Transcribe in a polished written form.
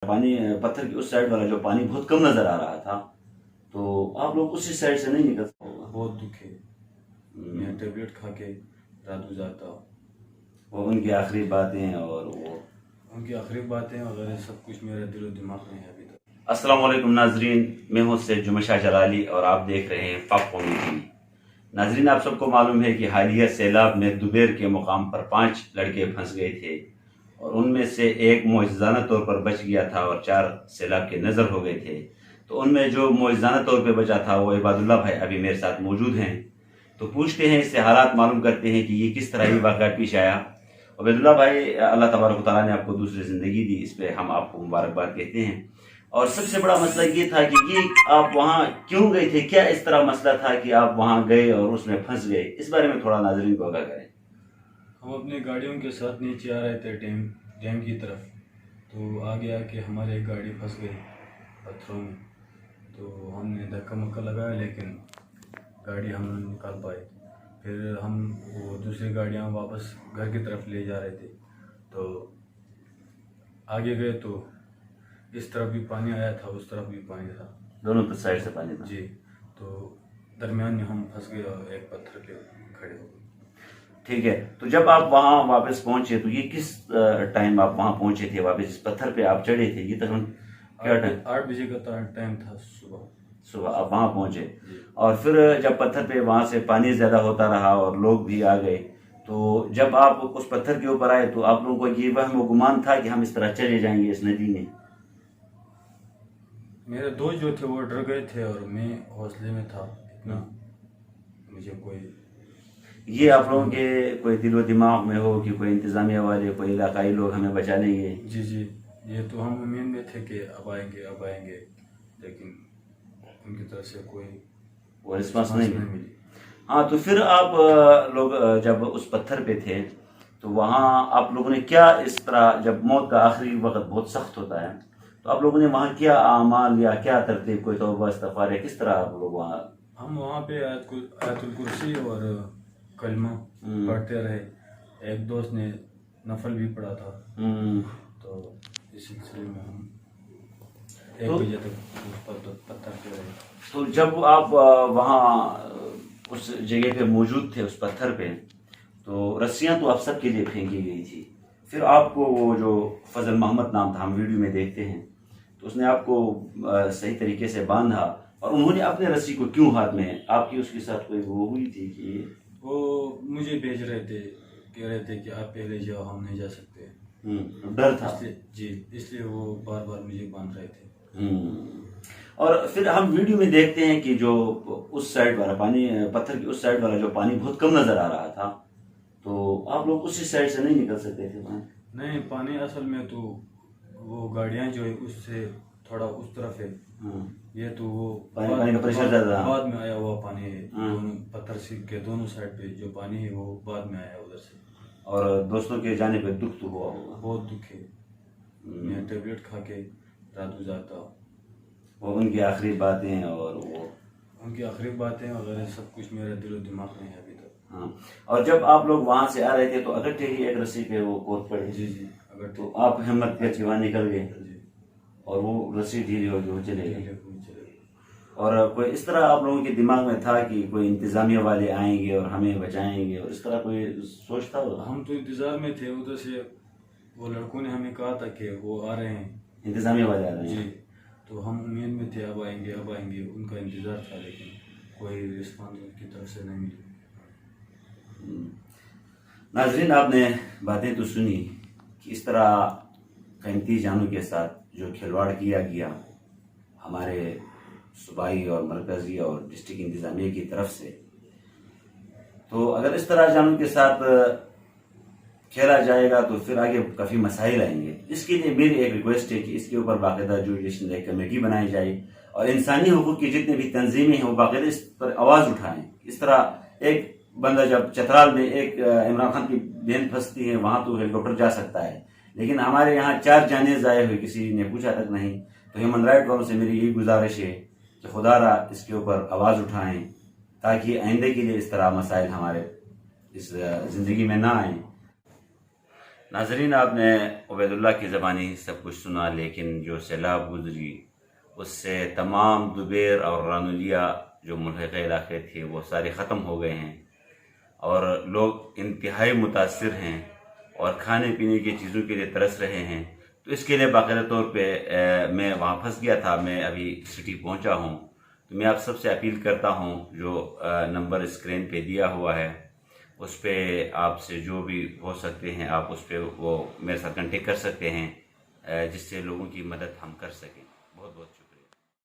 पानी, पत्थर की उस साइड वाला जो पानी बहुत कम नजर आ रहा था, तो आप लोग उसी साइड से नहीं निकल सकते? बहुत दुख है। मैं टेबलेट खा के रात गुजारता। वो उनकी आखिरी बातें और वो उनकी आखिरी बातें वगैरह सब कुछ मेरे दिलो दिमाग में है अभी तक। अस्सलाम वालेकुम नाजरीन, मैं हूं सैयद जुमा शाह जलाली और आप देख रहे हैं पाक कौमी टीवी। नाजरीन, आप सबको मालूम है कि हालिया सैलाब में दुबेर के मुकाम पर 5 लड़के फंस गए थे और उनमें से एक मौजज़ाना तौर पर बच गया था और 4 सैलाब के नज़र हो गए थे। तो उनमें जो मौजज़ाना तौर पर बचा था वो इबादुल्लाह भाई अभी मेरे साथ मौजूद हैं। तो पूछते हैं, इससे हालात मालूम करते हैं कि ये किस तरह ये वाक़या पेश आया। उबैदुल्लाह भाई, अल्लाह तबारक व तआला ने आपको दूसरी ज़िंदगी दी, इस पर हम आपको मुबारकबाद कहते हैं। और सबसे बड़ा मसला ये था कि ये आप वहाँ क्यों गए थे, क्या इस तरह मसला था कि आप वहाँ गए और उसमें फंस गए? इस बारे में थोड़ा नाज़रीन को आगाह करें। हम अपने गाड़ियों के साथ नीचे आ रहे थे डैम की तरफ, तो आगे आके हमारी एक गाड़ी फंस गई पत्थरों में। तो हमने धक्का मुक्का लगाया लेकिन गाड़ी हम नहीं निकाल पाए। फिर हम वो दूसरी गाड़ियाँ वापस घर की तरफ ले जा रहे थे, तो आगे गए तो इस तरफ भी पानी आया था, उस तरफ भी पानी था, दोनों साइड से पानी था जी। तो दरमियान में हम फंस गए और एक पत्थर पे खड़े हो गए। ठीक है। तो जब आप वहाँ वापस पहुंचे तो ये किस टाइम आप वहाँ पहुंचे थे? वापस इस पत्थर पे आप चढ़े थे, ये तकरीबन क्या टाइम? 8 बजे का टाइम था सुबह। सुबह आप वहाँ पहुंचे और फिर जब पत्थर पे वहाँ से पानी ज्यादा होता रहा और लोग भी आ गए, तो जब आप उस पत्थर के ऊपर आए तो आप लोगों को ये वहम व गुमान था कि हम इस तरह चले जाएंगे इस नदी में? मेरे दोस्त जो थे वो डर गए थे और मैं हौसले में था इतना, मुझे कोई ये आप लोगों के कोई दिलो दिमाग में हो कि कोई इंतजामिया वाले, कोई इलाकाई लोग हमें बचा लेंगे? जी जी, ये तो हम उम्मीद में थे कि अब आएंगे, लेकिन उनकी तरफ से कोई वो रिस्पॉन्स नहीं मिली। हाँ, तो फिर आप लोग जब उस पत्थर पे थे तो वहाँ आप लोगों ने क्या, इस तरह जब मौत का आखिरी वक्त बहुत सख्त होता है, तो आप लोगों ने वहाँ क्या आमाल या क्या तरतीब, कोई तौबा इस्तग़फ़ार या किस तरह आप लोग वहाँ? हम वहाँ पे आयतुल कुर्सी और कलमा पढ़ते रहे। एक दोस्त ने नफल भी पढ़ा था, तो इस सिलसिले में हम 1 बजे तक पत्थर पे रहे। तो जब आप वहाँ उस जगह पे मौजूद थे, उस पत्थर पे, तो रस्सियाँ तो आप सबके लिए फेंकी गई थी। फिर आपको वो जो फजल मोहम्मद नाम था, हम वीडियो में देखते हैं, तो उसने आपको सही तरीके से बांधा और उन्होंने अपने रस्सी को क्यों हाथ में, आपकी उसके साथ कोई वो हुई थी कि वो मुझे भेज रहे थे, कह रहे थे कि आप पहले जाओ, हम नहीं जा सकते। डर था जी, इसलिए वो बार बार मुझे बांध रहे थे। और फिर हम वीडियो में देखते हैं कि जो उस साइड वाला पानी, पत्थर की उस साइड वाला जो पानी बहुत कम नजर आ रहा था, तो आप लोग उसी साइड से नहीं निकल सकते थे वहाँ? नहीं, पानी असल में तो वो गाड़ियाँ जो है उससे थोड़ा उस तरफ है। ये तो वो पानी का प्रेशर ज्यादा बाद में आया हुआ पानी है। दोनों पत्थर के दोनों साइड पे जो पानी है वो बाद में आया उधर से। और दोस्तों के जाने पे दुख तो हुआ होगा? बहुत दुख है। मैं टेबलेट खा के रात गुजारता। वो उनकी आखिरी बातें और वो उनकी आखिरी बातें वगैरह सब कुछ मेरे दिलो दिमाग में है अभी तक। हाँ, और जब आप लोग वहां से आ रहे थे तो इकट्ठे ही एक रस्सी पे वो कूद पड़े? जी जी, अगर तो आप हिम्मत करके वहां निकल गए और वो रस्सी ढीली होगी, वो चले गए। और कोई इस तरह आप लोगों के दिमाग में था कि कोई इंतजामिया वाले आएंगे और हमें बचाएंगे, और इस तरह कोई सोच था? हम तो इंतजार में थे, उधर से वो लड़कों ने हमें कहा था कि वो आ रहे हैं, इंतजामिया वाले आ रहे हैं जी। तो हम उम्मीद में थे अब आएंगे, उनका इंतजार था, लेकिन कोई रिस्पॉन्स उनकी तरफ से नहीं मिली। नाजरीन, आपने बातें तो सुनी कि इस तरह कीमती जानों के साथ जो खिलवाड़ किया गया हमारे सूबाई और मरकजी और डिस्ट्रिक्ट इंतजामिया की तरफ से, तो अगर इस तरह जानों के साथ खेला जाएगा तो फिर आगे काफ़ी मसाइल आएंगे। इसके लिए मेरी एक रिक्वेस्ट है कि इसके ऊपर बाकायदा जुडिशल एक कमेटी बनाई जाए और इंसानी हुकूक की जितने भी तंजीमें हैं वो बाकायदा इस पर आवाज़ उठाएं। इस तरह एक बंदा जब चतराल में एक इमरान खान की बहन फंसती है, वहां तो हेलीकॉप्टर जा सकता है, लेकिन हमारे यहाँ 4 जाने ज़ाये हुए, किसी ने पूछा तक नहीं। तो ह्यूमन राइट वालों से मेरी यही गुजारिश है कि खुदारा इसके ऊपर आवाज़ उठाएं ताकि आइंदे के लिए इस तरह मसाइल हमारे इस ज़िंदगी में ना आए। नाजरीन, आपने उबैदुल्लाह की ज़बानी सब कुछ सुना, लेकिन जो सैलाब गुजरी उससे तमाम दुबेर और रानुलिया जो मुल्हिक़े इलाके थे वो सारे ख़त्म हो गए हैं और लोग इंतहाई मुतासिर हैं और खाने पीने की चीज़ों के लिए तरस रहे हैं। तो इसके लिए बाकायदा तौर पे मैं वहाँ फंस गया था। मैं अभी सिटी पहुँचा हूँ, तो मैं आप सबसे अपील करता हूँ, जो नंबर स्क्रीन पे दिया हुआ है उस पर आपसे जो भी हो सकते हैं आप उस पर वो मेरे साथ कांटेक्ट कर सकते हैं, जिससे लोगों की मदद हम कर सकें।